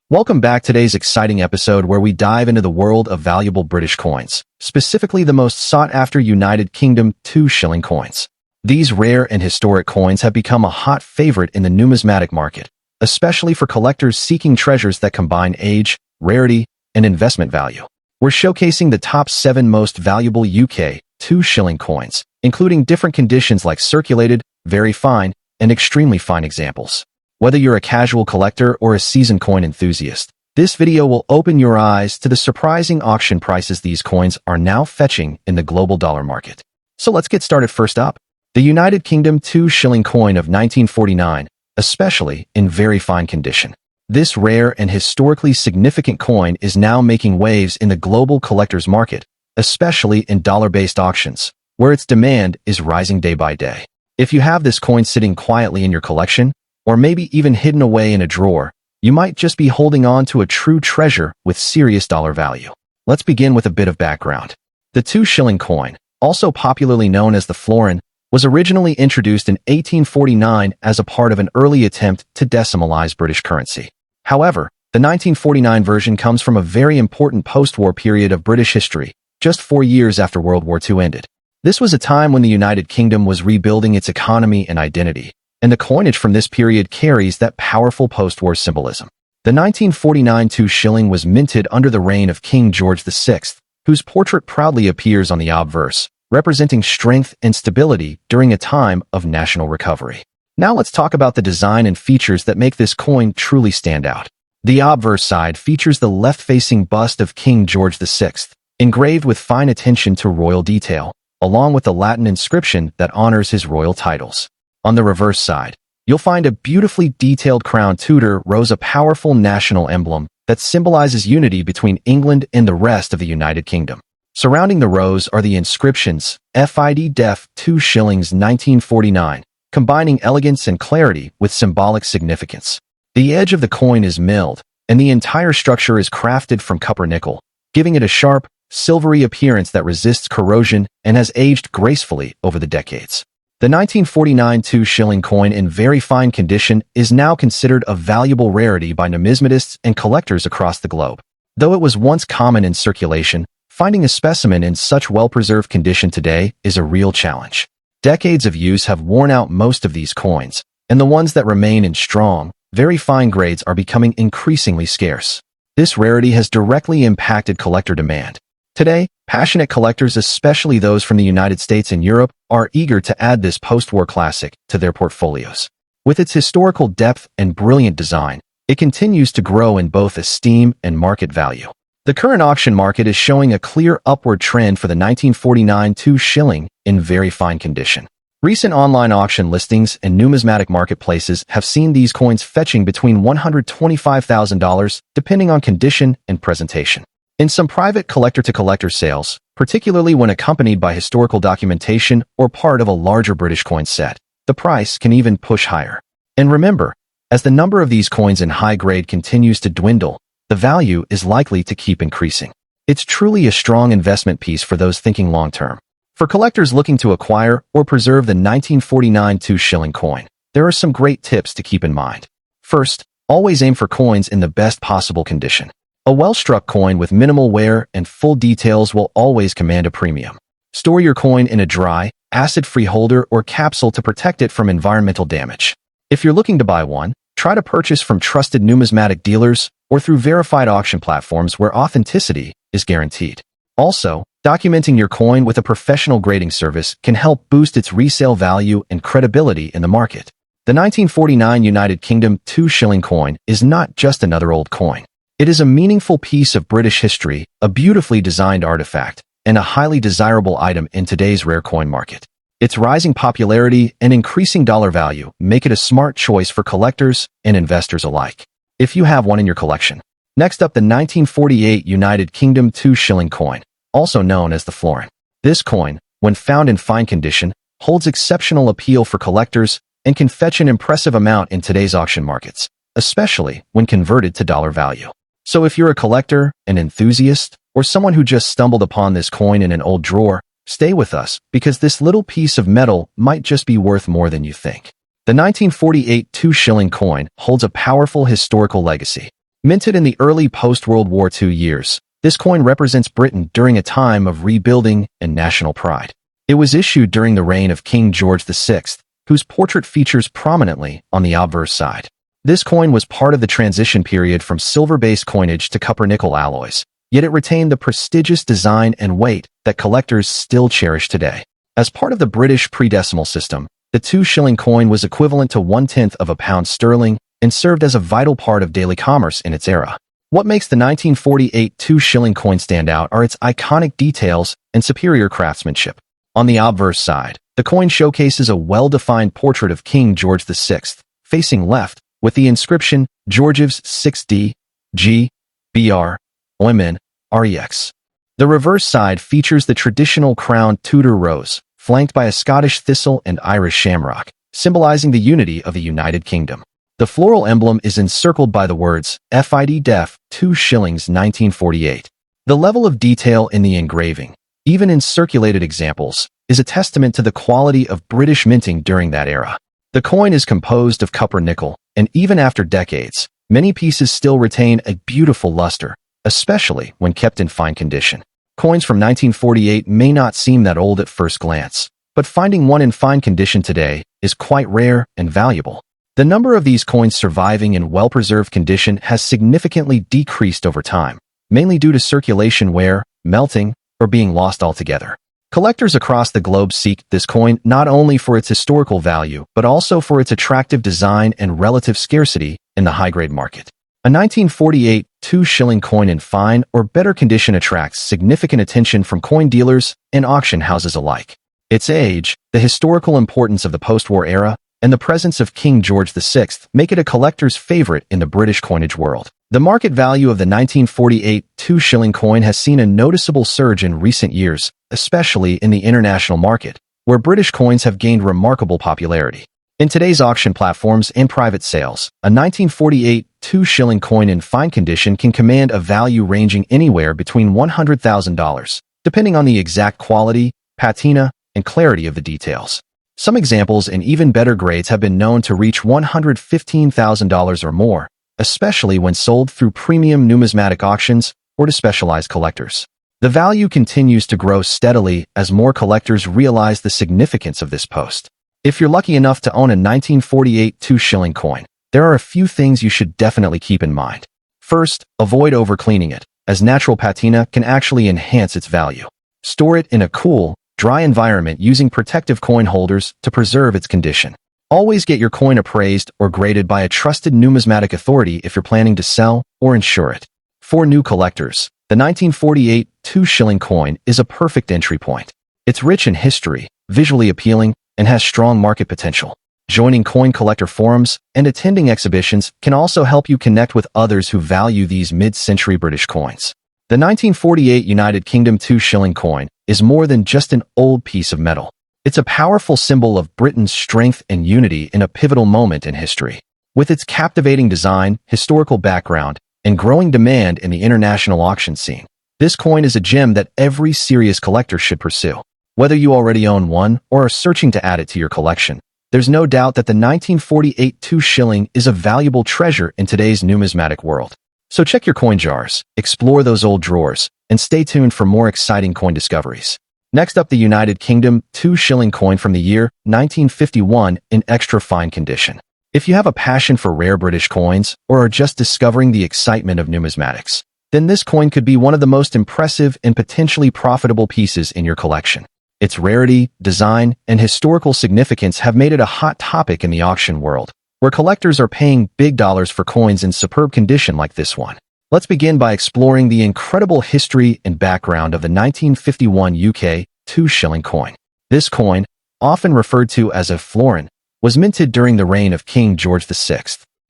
Welcome back to today's exciting episode where we dive into the world of valuable British coins, specifically the most sought-after United Kingdom 2 shilling coins. These rare and historic coins have become a hot favorite in the numismatic market, especially for collectors seeking treasures that combine age, rarity, and investment value. We're showcasing the top 7 most valuable UK 2 shilling coins, including different conditions like circulated, very fine, and extremely fine examples. Whether you're a casual collector or a seasoned coin enthusiast, this video will open your eyes to the surprising auction prices these coins are now fetching in the global dollar market. So let's get started. First up, the United Kingdom 2 shilling coin of 1949, especially in very fine condition. This rare and historically significant coin is now making waves in the global collector's market, especially in dollar-based auctions, where its demand is rising day by day. If you have this coin sitting quietly in your collection, or maybe even hidden away in a drawer, you might just be holding on to a true treasure with serious dollar value. Let's begin with a bit of background. The 2 shilling coin, also popularly known as the florin, was originally introduced in 1849 as a part of an early attempt to decimalize British currency. However, the 1949 version comes from a very important post-war period of British history, just 4 years after World War II ended. This was a time when the United Kingdom was rebuilding its economy and identity, and the coinage from this period carries that powerful post-war symbolism. The 1949 2 shilling was minted under the reign of King George VI, whose portrait proudly appears on the obverse, representing strength and stability during a time of national recovery. Now let's talk about the design and features that make this coin truly stand out. The obverse side features the left-facing bust of King George VI, engraved with fine attention to royal detail, along with the Latin inscription that honors his royal titles. On the reverse side, you'll find a beautifully detailed crown Tudor rose, a powerful national emblem that symbolizes unity between England and the rest of the United Kingdom. Surrounding the rose are the inscriptions FID Def 2 shillings 1949, combining elegance and clarity with symbolic significance. The edge of the coin is milled, and the entire structure is crafted from copper nickel, giving it a sharp, silvery appearance that resists corrosion and has aged gracefully over the decades. The 1949 2 shilling coin in very fine condition is now considered a valuable rarity by numismatists and collectors across the globe. Though it was once common in circulation, finding a specimen in such well-preserved condition today is a real challenge. Decades of use have worn out most of these coins, and the ones that remain in strong, very fine grades are becoming increasingly scarce. This rarity has directly impacted collector demand. Today, passionate collectors, especially those from the United States and Europe, are eager to add this post-war classic to their portfolios. With its historical depth and brilliant design, it continues to grow in both esteem and market value. The current auction market is showing a clear upward trend for the 1949 2 shilling in very fine condition. Recent online auction listings and numismatic marketplaces have seen these coins fetching between $125,000 depending on condition and presentation. In some private collector-to-collector sales, particularly when accompanied by historical documentation or part of a larger British coin set, the price can even push higher. And remember, as the number of these coins in high grade continues to dwindle, the value is likely to keep increasing. It's truly a strong investment piece for those thinking long-term. For collectors looking to acquire or preserve the 1949 2 shilling coin, there are some great tips to keep in mind. First, always aim for coins in the best possible condition. A well-struck coin with minimal wear and full details will always command a premium. Store your coin in a dry, acid-free holder or capsule to protect it from environmental damage. If you're looking to buy one, try to purchase from trusted numismatic dealers or through verified auction platforms where authenticity is guaranteed. Also, documenting your coin with a professional grading service can help boost its resale value and credibility in the market. The 1949 United Kingdom 2 shilling coin is not just another old coin. It is a meaningful piece of British history, a beautifully designed artifact, and a highly desirable item in today's rare coin market. Its rising popularity and increasing dollar value make it a smart choice for collectors and investors alike, if you have one in your collection. Next up, the 1948 United Kingdom 2 shilling coin, also known as the florin. This coin, when found in fine condition, holds exceptional appeal for collectors and can fetch an impressive amount in today's auction markets, especially when converted to dollar value. So if you're a collector, an enthusiast, or someone who just stumbled upon this coin in an old drawer, stay with us because this little piece of metal might just be worth more than you think. The 1948 2 shilling coin holds a powerful historical legacy. Minted in the early post-World War II years, this coin represents Britain during a time of rebuilding and national pride. It was issued during the reign of King George VI, whose portrait features prominently on the obverse side. This coin was part of the transition period from silver-based coinage to copper-nickel alloys, yet it retained the prestigious design and weight that collectors still cherish today. As part of the British pre-decimal system, the 2-shilling coin was equivalent to 1/10 of a pound sterling and served as a vital part of daily commerce in its era. What makes the 1948 2-shilling coin stand out are its iconic details and superior craftsmanship. On the obverse side, the coin showcases a well-defined portrait of King George VI, facing left, with the inscription Georgiev's 6D, G, BR, OMN, REX. The reverse side features the traditional crowned Tudor rose, flanked by a Scottish thistle and Irish shamrock, symbolizing the unity of the United Kingdom. The floral emblem is encircled by the words FID Def 2 Shillings 1948. The level of detail in the engraving, even in circulated examples, is a testament to the quality of British minting during that era. The coin is composed of copper-nickel, and even after decades, many pieces still retain a beautiful luster, especially when kept in fine condition. Coins from 1948 may not seem that old at first glance, but finding one in fine condition today is quite rare and valuable. The number of these coins surviving in well-preserved condition has significantly decreased over time, mainly due to circulation wear, melting, or being lost altogether. Collectors across the globe seek this coin not only for its historical value, but also for its attractive design and relative scarcity in the high-grade market. A 1948 2-shilling coin in fine or better condition attracts significant attention from coin dealers and auction houses alike. Its age, the historical importance of the post-war era, and the presence of King George VI make it a collector's favorite in the British coinage world. The market value of the 1948 2-shilling coin has seen a noticeable surge in recent years, especially in the international market, where British coins have gained remarkable popularity. In today's auction platforms and private sales, a 1948 2-shilling coin in fine condition can command a value ranging anywhere between $100,000, depending on the exact quality, patina, and clarity of the details. Some examples in even better grades have been known to reach $115,000 or more, especially when sold through premium numismatic auctions or to specialized collectors. The value continues to grow steadily as more collectors realize the significance of this post. If you're lucky enough to own a 1948 2-shilling coin, there are a few things you should definitely keep in mind. First, avoid overcleaning it, as natural patina can actually enhance its value. Store it in a cool, dry environment using protective coin holders to preserve its condition. Always get your coin appraised or graded by a trusted numismatic authority if you're planning to sell or insure it. For new collectors, the 1948 2-shilling coin is a perfect entry point. It's rich in history, visually appealing, and has strong market potential. Joining coin collector forums and attending exhibitions can also help you connect with others who value these mid-century British coins. The 1948 United Kingdom 2-shilling coin is more than just an old piece of metal. It's a powerful symbol of Britain's strength and unity in a pivotal moment in history. With its captivating design, historical background, and growing demand in the international auction scene, this coin is a gem that every serious collector should pursue. Whether you already own one or are searching to add it to your collection, there's no doubt that the 1948 2-shilling is a valuable treasure in today's numismatic world. So check your coin jars, explore those old drawers, and stay tuned for more exciting coin discoveries. Next up, the United Kingdom 2-shilling coin from the year 1951 in extra fine condition. If you have a passion for rare British coins or are just discovering the excitement of numismatics, then this coin could be one of the most impressive and potentially profitable pieces in your collection. Its rarity, design, and historical significance have made it a hot topic in the auction world, where collectors are paying big dollars for coins in superb condition like this one. Let's begin by exploring the incredible history and background of the 1951 UK 2-shilling coin. This coin, often referred to as a florin, was minted during the reign of King George VI.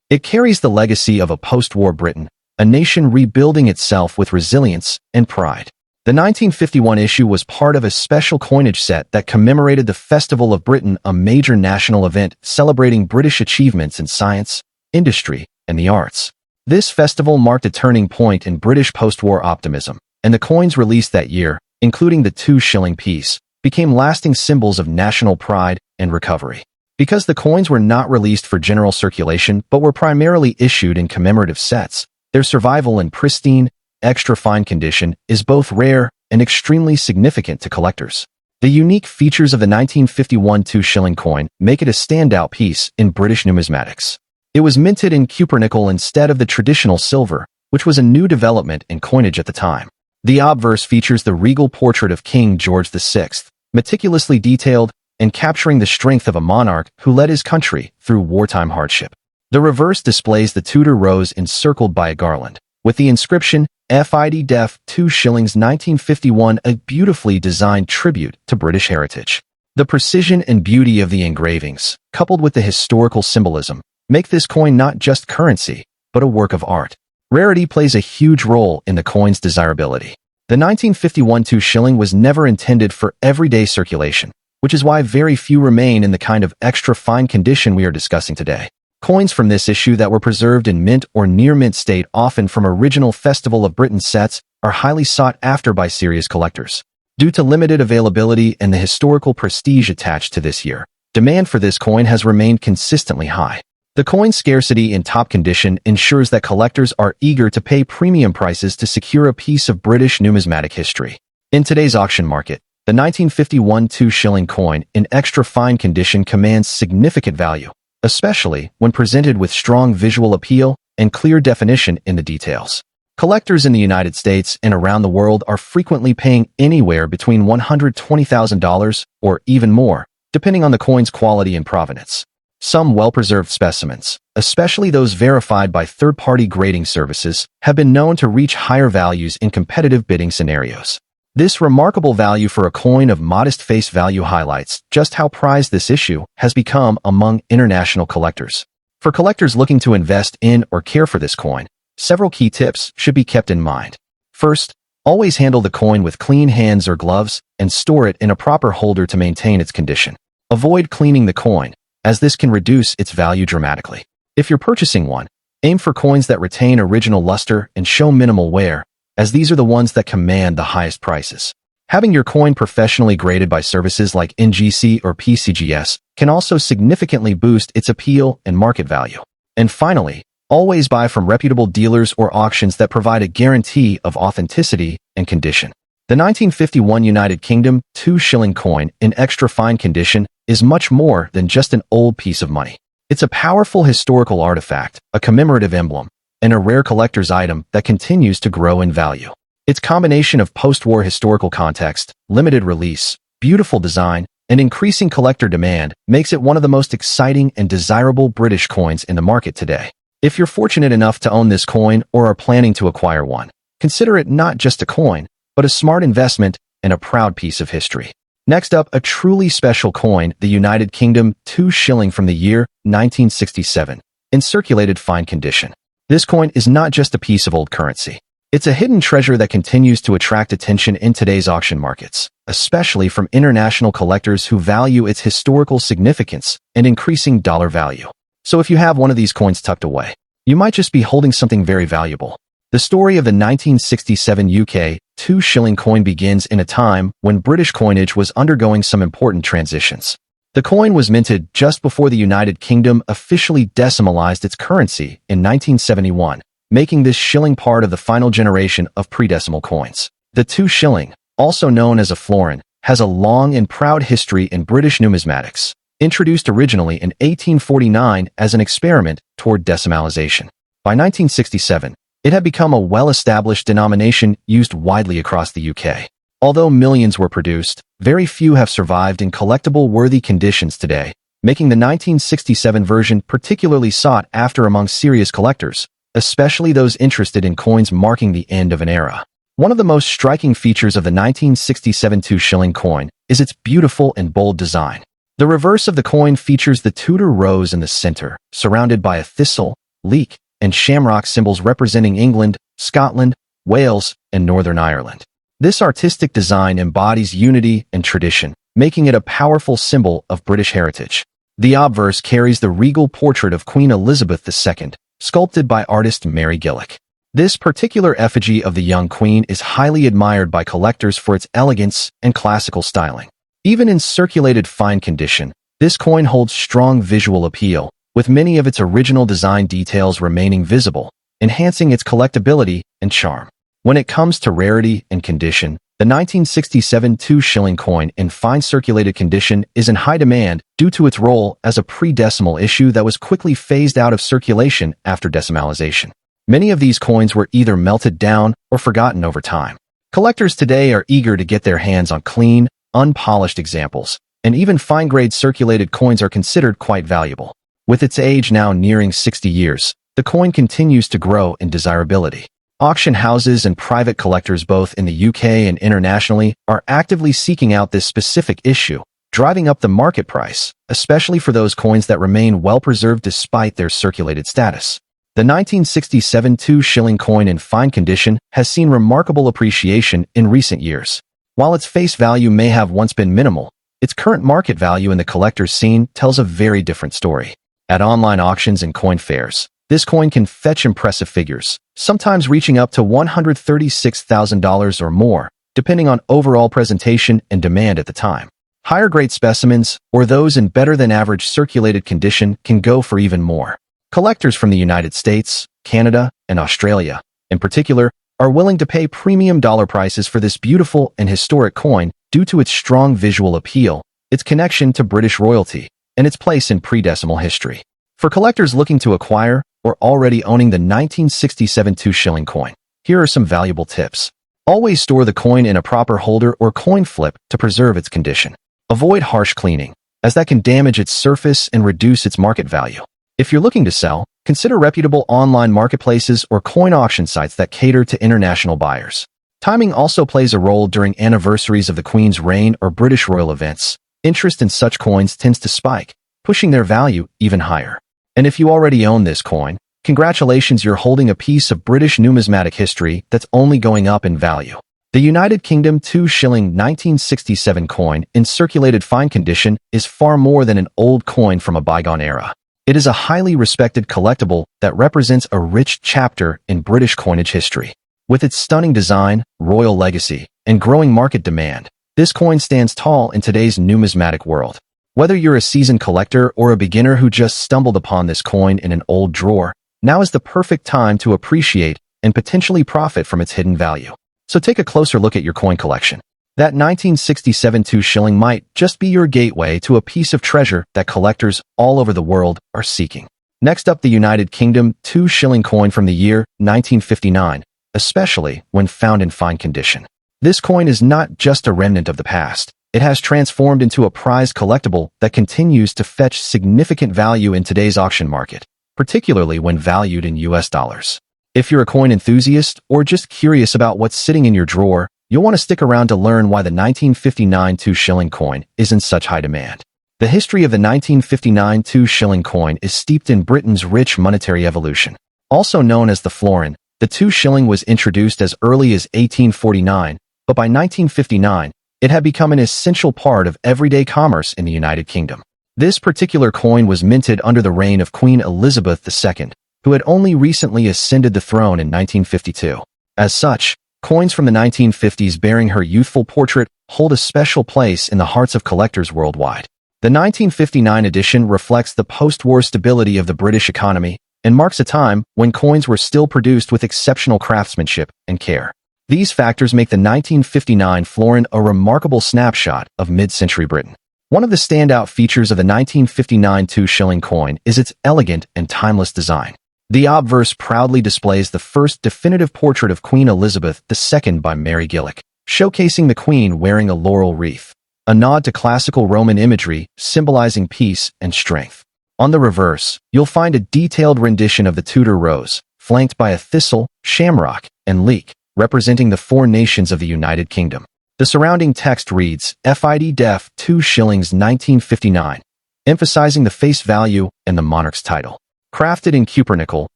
It carries the legacy of a post-war Britain, a nation rebuilding itself with resilience and pride. The 1951 issue was part of a special coinage set that commemorated the Festival of Britain, a major national event celebrating British achievements in science, industry, and the arts. This festival marked a turning point in British post-war optimism, and the coins released that year, including the 2-shilling piece, became lasting symbols of national pride and recovery. Because the coins were not released for general circulation but were primarily issued in commemorative sets, Their survival in pristine, extra-fine condition is both rare and extremely significant to collectors. The unique features of the 1951 2-shilling coin make it a standout piece in British numismatics. It was minted in cupronickel instead of the traditional silver, which was a new development in coinage at the time. The obverse features the regal portrait of King George VI, meticulously detailed and capturing the strength of a monarch who led his country through wartime hardship. The reverse displays the Tudor rose encircled by a garland, with the inscription FID Def 2 Shillings 1951, a beautifully designed tribute to British heritage. The precision and beauty of the engravings, coupled with the historical symbolism, make this coin not just currency, but a work of art. Rarity plays a huge role in the coin's desirability. The 1951 2-shilling was never intended for everyday circulation, which is why very few remain in the kind of extra fine condition we are discussing today. Coins from this issue that were preserved in mint or near-mint state, often from original Festival of Britain sets, are highly sought after by serious collectors. Due to limited availability and the historical prestige attached to this year, demand for this coin has remained consistently high. The coin's scarcity in top condition ensures that collectors are eager to pay premium prices to secure a piece of British numismatic history. In today's auction market, the 1951 2-shilling coin in extra fine condition commands significant value, especially when presented with strong visual appeal and clear definition in the details. Collectors in the United States and around the world are frequently paying anywhere between $120,000 or even more, depending on the coin's quality and provenance. Some well-preserved specimens, especially those verified by third-party grading services, have been known to reach higher values in competitive bidding scenarios. This remarkable value for a coin of modest face value highlights just how prized this issue has become among international collectors. For collectors looking to invest in or care for this coin, several key tips should be kept in mind. First, always handle the coin with clean hands or gloves and store it in a proper holder to maintain its condition. Avoid cleaning the coin, as this can reduce its value dramatically. If you're purchasing one, aim for coins that retain original luster and show minimal wear, as these are the ones that command the highest prices. Having your coin professionally graded by services like NGC or PCGS can also significantly boost its appeal and market value. And finally, always buy from reputable dealers or auctions that provide a guarantee of authenticity and condition. The 1951 United Kingdom 2-shilling coin in extra fine condition is much more than just an old piece of money. It's a powerful historical artifact, a commemorative emblem, and a rare collector's item that continues to grow in value. Its combination of post-war historical context, limited release, beautiful design, and increasing collector demand makes it one of the most exciting and desirable British coins in the market today. If you're fortunate enough to own this coin or are planning to acquire one, consider it not just a coin, but a smart investment and a proud piece of history. Next up, a truly special coin, the United Kingdom 2-shilling from the year 1967, in circulated fine condition. This coin is not just a piece of old currency. It's a hidden treasure that continues to attract attention in today's auction markets, especially from international collectors who value its historical significance and increasing dollar value. So if you have one of these coins tucked away, you might just be holding something very valuable. The story of the 1967 UK 2-shilling coin begins in a time when British coinage was undergoing some important transitions. The coin was minted just before the United Kingdom officially decimalized its currency in 1971, making this shilling part of the final generation of pre-decimal coins. The 2-shilling, also known as a florin, has a long and proud history in British numismatics, introduced originally in 1849 as an experiment toward decimalization. By 1967, it had become a well-established denomination used widely across the UK. Although millions were produced, very few have survived in collectible-worthy conditions today, making the 1967 version particularly sought after among serious collectors, especially those interested in coins marking the end of an era. One of the most striking features of the 1967 2-shilling coin is its beautiful and bold design. The reverse of the coin features the Tudor rose in the center, surrounded by a thistle, leek, and shamrock symbols representing England, Scotland, Wales, and Northern Ireland. This artistic design embodies unity and tradition, making it a powerful symbol of British heritage. The obverse carries the regal portrait of Queen Elizabeth II, sculpted by artist Mary Gillick. This particular effigy of the young queen is highly admired by collectors for its elegance and classical styling. Even in circulated fine condition, this coin holds strong visual appeal, with many of its original design details remaining visible, enhancing its collectability and charm. When it comes to rarity and condition, the 1967 2-shilling coin in fine circulated condition is in high demand due to its role as a pre-decimal issue that was quickly phased out of circulation after decimalization. Many of these coins were either melted down or forgotten over time. Collectors today are eager to get their hands on clean, unpolished examples, and even fine-grade circulated coins are considered quite valuable. With its age now nearing 60 years, the coin continues to grow in desirability. Auction houses and private collectors both in the UK and internationally are actively seeking out this specific issue, driving up the market price, especially for those coins that remain well-preserved despite their circulated status. The 1967 2-shilling coin in fine condition has seen remarkable appreciation in recent years. While its face value may have once been minimal, its current market value in the collector's scene tells a very different story. At online auctions and coin fairs, this coin can fetch impressive figures, sometimes reaching up to $136,000 or more, depending on overall presentation and demand at the time. Higher-grade specimens, or those in better-than-average circulated condition, can go for even more. Collectors from the United States, Canada, and Australia, in particular, are willing to pay premium dollar prices for this beautiful and historic coin due to its strong visual appeal, its connection to British royalty, and its place in pre-decimal history. For collectors looking to acquire or already owning the 1967 2-shilling coin, here are some valuable tips. Always store the coin in a proper holder or coin flip to preserve its condition. Avoid harsh cleaning, as that can damage its surface and reduce its market value. If you're looking to sell, consider reputable online marketplaces or coin auction sites that cater to international buyers. Timing also plays a role during anniversaries of the Queen's reign or British royal events. Interest in such coins tends to spike, pushing their value even higher. And if you already own this coin, congratulations, you're holding a piece of British numismatic history that's only going up in value. The United Kingdom 2-shilling 1967 coin in circulated fine condition is far more than an old coin from a bygone era. It is a highly respected collectible that represents a rich chapter in British coinage history. With its stunning design, royal legacy, and growing market demand, this coin stands tall in today's numismatic world. Whether you're a seasoned collector or a beginner who just stumbled upon this coin in an old drawer, now is the perfect time to appreciate and potentially profit from its hidden value. So take a closer look at your coin collection. That 1967 2-shilling might just be your gateway to a piece of treasure that collectors all over the world are seeking. Next up, the United Kingdom 2-shilling coin from the year 1959, especially when found in fine condition. This coin is not just a remnant of the past. It has transformed into a prized collectible that continues to fetch significant value in today's auction market, particularly when valued in US dollars. If you're a coin enthusiast or just curious about what's sitting in your drawer, you'll want to stick around to learn why the 1959 2-shilling coin is in such high demand. The history of the 1959 2-shilling coin is steeped in Britain's rich monetary evolution. Also known as the florin, the 2-shilling was introduced as early as 1849, but by 1959, it had become an essential part of everyday commerce in the United Kingdom. This particular coin was minted under the reign of Queen Elizabeth II, who had only recently ascended the throne in 1952. As such, coins from the 1950s bearing her youthful portrait hold a special place in the hearts of collectors worldwide. The 1959 edition reflects the post-war stability of the British economy and marks a time when coins were still produced with exceptional craftsmanship and care. These factors make the 1959 florin a remarkable snapshot of mid-century Britain. One of the standout features of the 1959 2-shilling coin is its elegant and timeless design. The obverse proudly displays the first definitive portrait of Queen Elizabeth II by Mary Gillick, showcasing the Queen wearing a laurel wreath, a nod to classical Roman imagery symbolizing peace and strength. On the reverse, you'll find a detailed rendition of the Tudor rose, flanked by a thistle, shamrock, and leek, representing the four nations of the United Kingdom. The surrounding text reads, FID Def 2 shillings 1959, emphasizing the face value and the monarch's title. Crafted in cupronickel,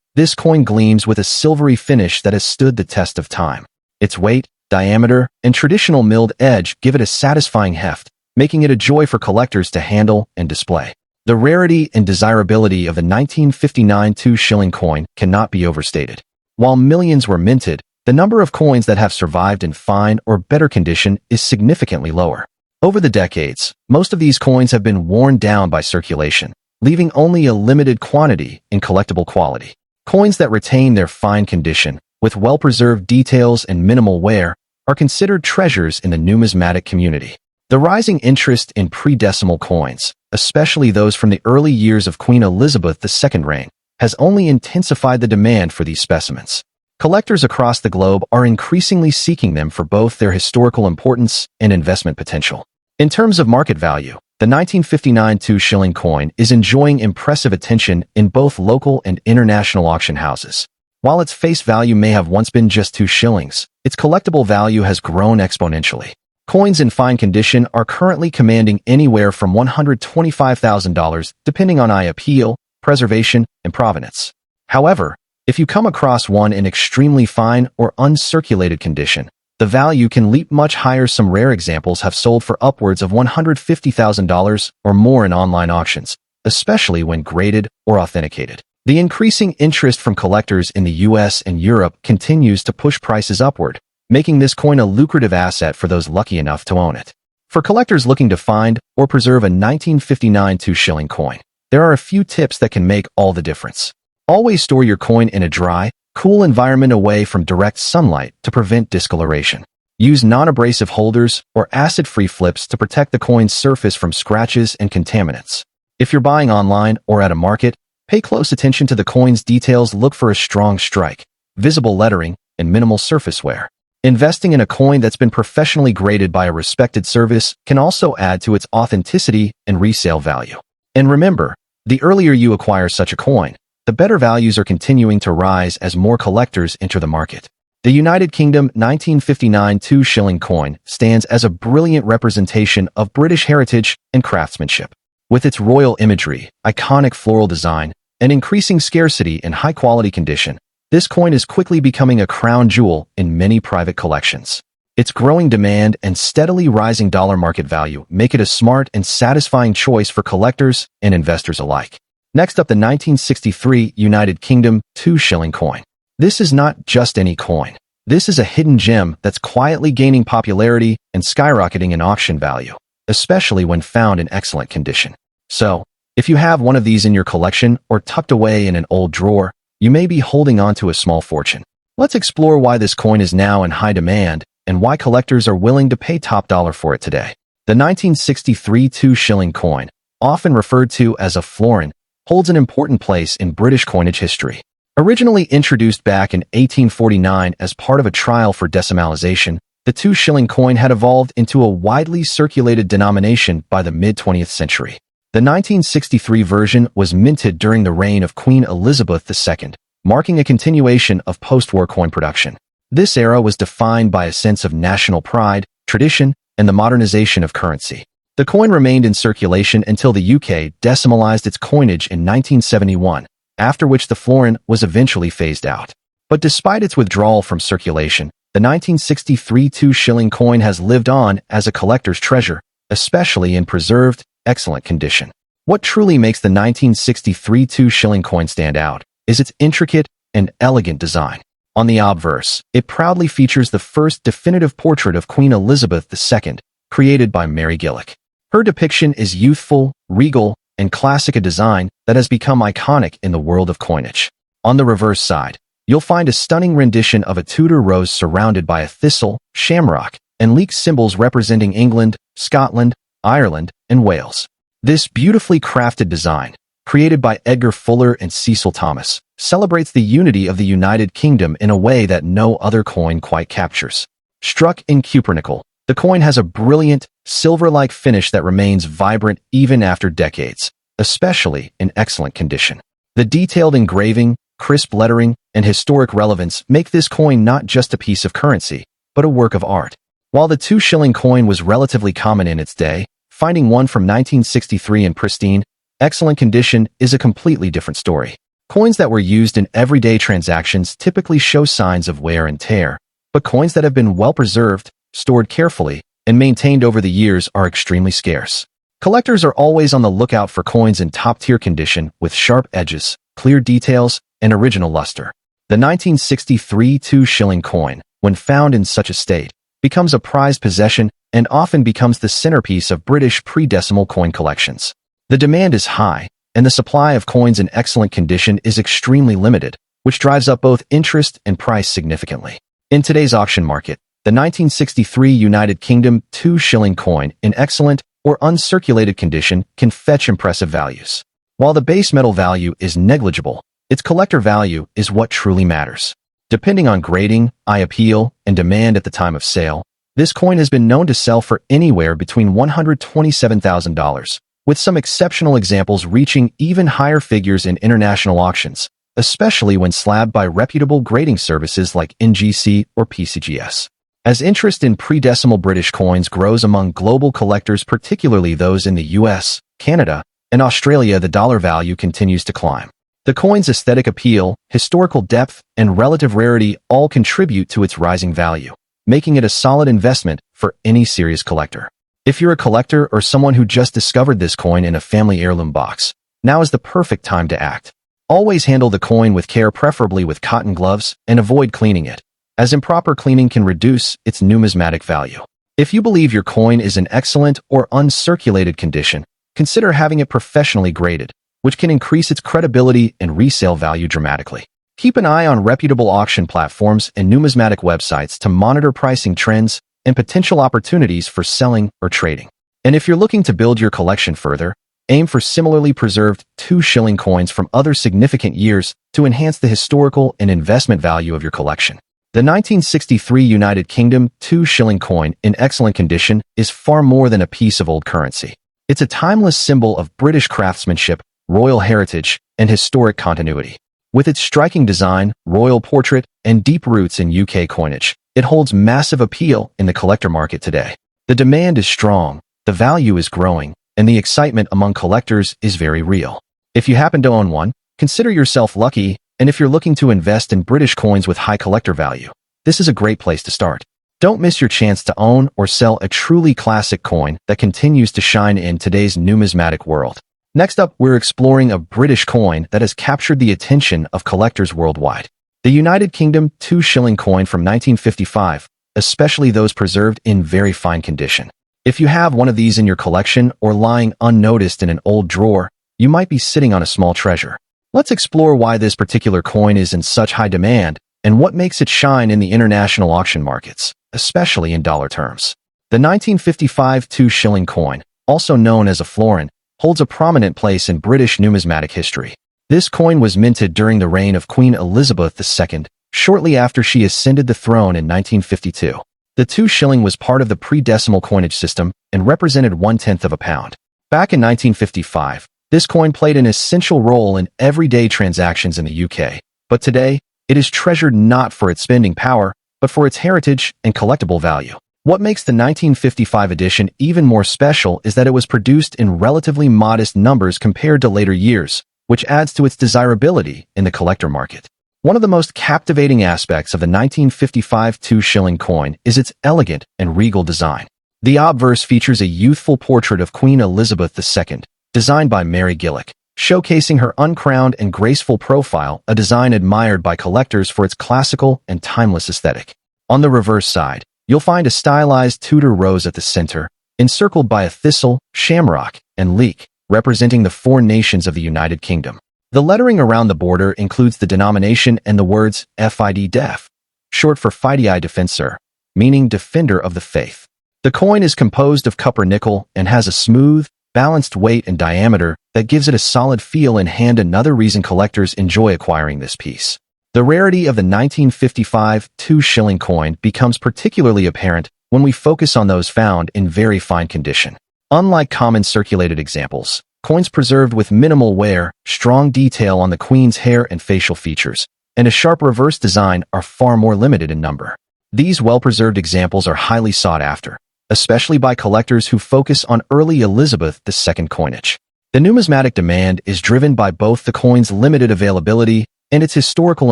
this coin gleams with a silvery finish that has stood the test of time. Its weight, diameter, and traditional milled edge give it a satisfying heft, making it a joy for collectors to handle and display. The rarity and desirability of the 1959 2-shilling coin cannot be overstated. While millions were minted, the number of coins that have survived in fine or better condition is significantly lower. Over the decades, most of these coins have been worn down by circulation, leaving only a limited quantity in collectible quality. Coins that retain their fine condition, with well-preserved details and minimal wear, are considered treasures in the numismatic community. The rising interest in pre-decimal coins, especially those from the early years of Queen Elizabeth II's reign, has only intensified the demand for these specimens. Collectors across the globe are increasingly seeking them for both their historical importance and investment potential. In terms of market value, the 1959 2-shilling coin is enjoying impressive attention in both local and international auction houses. While its face value may have once been just 2 shillings, its collectible value has grown exponentially. Coins in fine condition are currently commanding anywhere from $125,000 depending on eye appeal, preservation, and provenance. However, if you come across one in extremely fine or uncirculated condition, the value can leap much higher. Some rare examples have sold for upwards of $150,000 or more in online auctions, especially when graded or authenticated. The increasing interest from collectors in the US and Europe continues to push prices upward, making this coin a lucrative asset for those lucky enough to own it. For collectors looking to find or preserve a 1959 2-shilling coin, there are a few tips that can make all the difference. Always store your coin in a dry, cool environment away from direct sunlight to prevent discoloration. Use non-abrasive holders or acid-free flips to protect the coin's surface from scratches and contaminants. If you're buying online or at a market, pay close attention to the coin's details. Look for a strong strike, visible lettering, and minimal surface wear. Investing in a coin that's been professionally graded by a respected service can also add to its authenticity and resale value. And remember, the earlier you acquire such a coin, the better values are continuing to rise as more collectors enter the market. The United Kingdom 1959 2-shilling coin stands as a brilliant representation of British heritage and craftsmanship. With its royal imagery, iconic floral design, and increasing scarcity in high-quality condition, this coin is quickly becoming a crown jewel in many private collections. Its growing demand and steadily rising dollar market value make it a smart and satisfying choice for collectors and investors alike. Next up, the 1963 United Kingdom 2-shilling coin. This is not just any coin. This is a hidden gem that's quietly gaining popularity and skyrocketing in auction value, especially when found in excellent condition. So, if you have one of these in your collection or tucked away in an old drawer, you may be holding on to a small fortune. Let's explore why this coin is now in high demand and why collectors are willing to pay top dollar for it today. The 1963 2-shilling coin, often referred to as a florin, holds an important place in British coinage history. Originally introduced back in 1849 as part of a trial for decimalization, the 2-shilling coin had evolved into a widely circulated denomination by the mid-20th century. The 1963 version was minted during the reign of Queen Elizabeth II, marking a continuation of post-war coin production. This era was defined by a sense of national pride, tradition, and the modernization of currency. The coin remained in circulation until the UK decimalized its coinage in 1971, after which the florin was eventually phased out. But despite its withdrawal from circulation, the 1963 2-shilling coin has lived on as a collector's treasure, especially in preserved, excellent condition. What truly makes the 1963 2-shilling coin stand out is its intricate and elegant design. On the obverse, it proudly features the first definitive portrait of Queen Elizabeth II, created by Mary Gillick. Her depiction is youthful, regal, and classic, a design that has become iconic in the world of coinage. On the reverse side, you'll find a stunning rendition of a Tudor rose surrounded by a thistle, shamrock, and leek symbols representing England, Scotland, Ireland, and Wales. This beautifully crafted design, created by Edgar Fuller and Cecil Thomas, celebrates the unity of the United Kingdom in a way that no other coin quite captures. Struck in cupronickel, the coin has a brilliant, silver-like finish that remains vibrant even after decades, especially in excellent condition. The detailed engraving, crisp lettering, and historic relevance make this coin not just a piece of currency, but a work of art. While the 2-shilling coin was relatively common in its day, finding one from 1963 in pristine, excellent condition is a completely different story. Coins that were used in everyday transactions typically show signs of wear and tear, but coins that have been well preserved, stored carefully, and maintained over the years are extremely scarce. Collectors are always on the lookout for coins in top-tier condition with sharp edges, clear details, and original luster. The 1963 2-shilling coin, when found in such a state, becomes a prized possession and often becomes the centerpiece of British pre-decimal coin collections. The demand is high, and the supply of coins in excellent condition is extremely limited, which drives up both interest and price significantly. In today's auction market, the 1963 United Kingdom 2 shilling coin in excellent or uncirculated condition can fetch impressive values. While the base metal value is negligible, its collector value is what truly matters. Depending on grading, eye appeal, and demand at the time of sale, this coin has been known to sell for anywhere between $127,000, with some exceptional examples reaching even higher figures in international auctions, especially when slabbed by reputable grading services like NGC or PCGS. As interest in pre-decimal British coins grows among global collectors, particularly those in the US, Canada, and Australia, the dollar value continues to climb. The coin's aesthetic appeal, historical depth, and relative rarity all contribute to its rising value, making it a solid investment for any serious collector. If you're a collector or someone who just discovered this coin in a family heirloom box, now is the perfect time to act. Always handle the coin with care, preferably with cotton gloves, and avoid cleaning it, as improper cleaning can reduce its numismatic value. If you believe your coin is in excellent or uncirculated condition, consider having it professionally graded, which can increase its credibility and resale value dramatically. Keep an eye on reputable auction platforms and numismatic websites to monitor pricing trends and potential opportunities for selling or trading. And if you're looking to build your collection further, aim for similarly preserved 2 shilling coins from other significant years to enhance the historical and investment value of your collection. The 1963 United Kingdom 2 shilling coin in excellent condition is far more than a piece of old currency. It's a timeless symbol of British craftsmanship, royal heritage, and historic continuity. With its striking design, royal portrait, and deep roots in UK coinage, it holds massive appeal in the collector market today. The demand is strong, the value is growing, and the excitement among collectors is very real. If you happen to own one, consider yourself lucky, and if you're looking to invest in British coins with high collector value, this is a great place to start. Don't miss your chance to own or sell a truly classic coin that continues to shine in today's numismatic world. Next up, we're exploring a British coin that has captured the attention of collectors worldwide. The United Kingdom 2 shilling coin from 1955, especially those preserved in very fine condition. If you have one of these in your collection or lying unnoticed in an old drawer, you might be sitting on a small treasure. Let's explore why this particular coin is in such high demand and what makes it shine in the international auction markets, especially in dollar terms. The 1955 2 shilling coin, also known as a florin, holds a prominent place in British numismatic history. This coin was minted during the reign of Queen Elizabeth II, shortly after she ascended the throne in 1952. The 2 shilling was part of the pre-decimal coinage system and represented 1/10 of a pound. Back in 1955, this coin played an essential role in everyday transactions in the UK, but today, it is treasured not for its spending power, but for its heritage and collectible value. What makes the 1955 edition even more special is that it was produced in relatively modest numbers compared to later years, which adds to its desirability in the collector market. One of the most captivating aspects of the 1955 2 shilling coin is its elegant and regal design. The obverse features a youthful portrait of Queen Elizabeth II, designed by Mary Gillick, showcasing her uncrowned and graceful profile, a design admired by collectors for its classical and timeless aesthetic. On the reverse side, you'll find a stylized Tudor rose at the center, encircled by a thistle, shamrock, and leek, representing the 4 nations of the United Kingdom. The lettering around the border includes the denomination and the words FID Def, short for Fidei Defensor, meaning defender of the faith. The coin is composed of copper nickel and has a smooth, balanced weight and diameter that gives it a solid feel in hand, another reason collectors enjoy acquiring this piece. The rarity of the 1955 2 shilling coin becomes particularly apparent when we focus on those found in very fine condition. Unlike common circulated examples, coins preserved with minimal wear, strong detail on the queen's hair and facial features, and a sharp reverse design are far more limited in number. These well-preserved examples are highly sought after, especially by collectors who focus on early Elizabeth II coinage. The numismatic demand is driven by both the coin's limited availability and its historical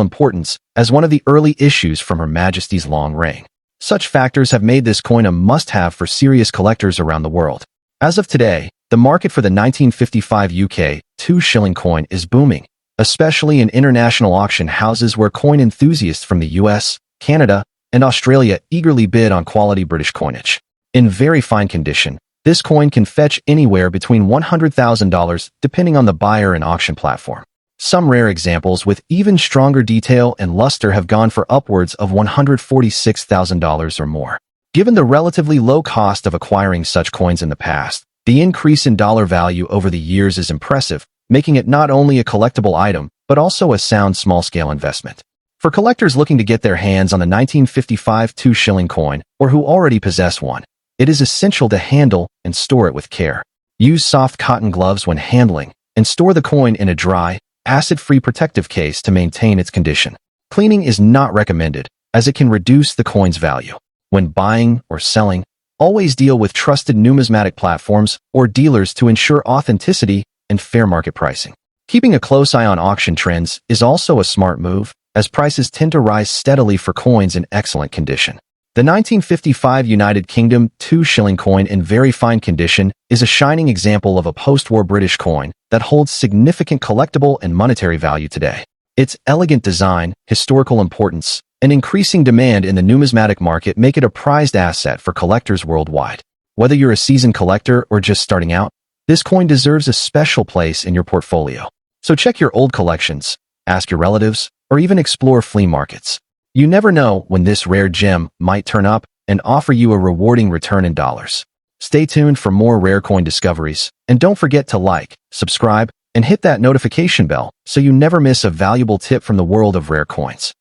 importance as one of the early issues from Her Majesty's long reign. Such factors have made this coin a must-have for serious collectors around the world. As of today, the market for the 1955 UK 2 shilling coin is booming, especially in international auction houses where coin enthusiasts from the US, Canada, and Australia eagerly bid on quality British coinage. In very fine condition, this coin can fetch anywhere between $100,000 depending on the buyer and auction platform. Some rare examples with even stronger detail and luster have gone for upwards of $146,000 or more. Given the relatively low cost of acquiring such coins in the past, the increase in dollar value over the years is impressive, making it not only a collectible item, but also a sound small-scale investment. For collectors looking to get their hands on the 1955 2-shilling coin, or who already possess one, it is essential to handle and store it with care. Use soft cotton gloves when handling, and store the coin in a dry, acid-free protective case to maintain its condition. Cleaning is not recommended, as it can reduce the coin's value. When buying or selling, always deal with trusted numismatic platforms or dealers to ensure authenticity and fair market pricing. Keeping a close eye on auction trends is also a smart move, as prices tend to rise steadily for coins in excellent condition. The 1955 United Kingdom 2-shilling coin in very fine condition is a shining example of a post-war British coin that holds significant collectible and monetary value today. Its elegant design, historical importance, and increasing demand in the numismatic market make it a prized asset for collectors worldwide. Whether you're a seasoned collector or just starting out, this coin deserves a special place in your portfolio. So check your old collections, ask your relatives, or even explore flea markets. You never know when this rare gem might turn up and offer you a rewarding return in dollars. Stay tuned for more rare coin discoveries, and don't forget to like, subscribe, and hit that notification bell so you never miss a valuable tip from the world of rare coins.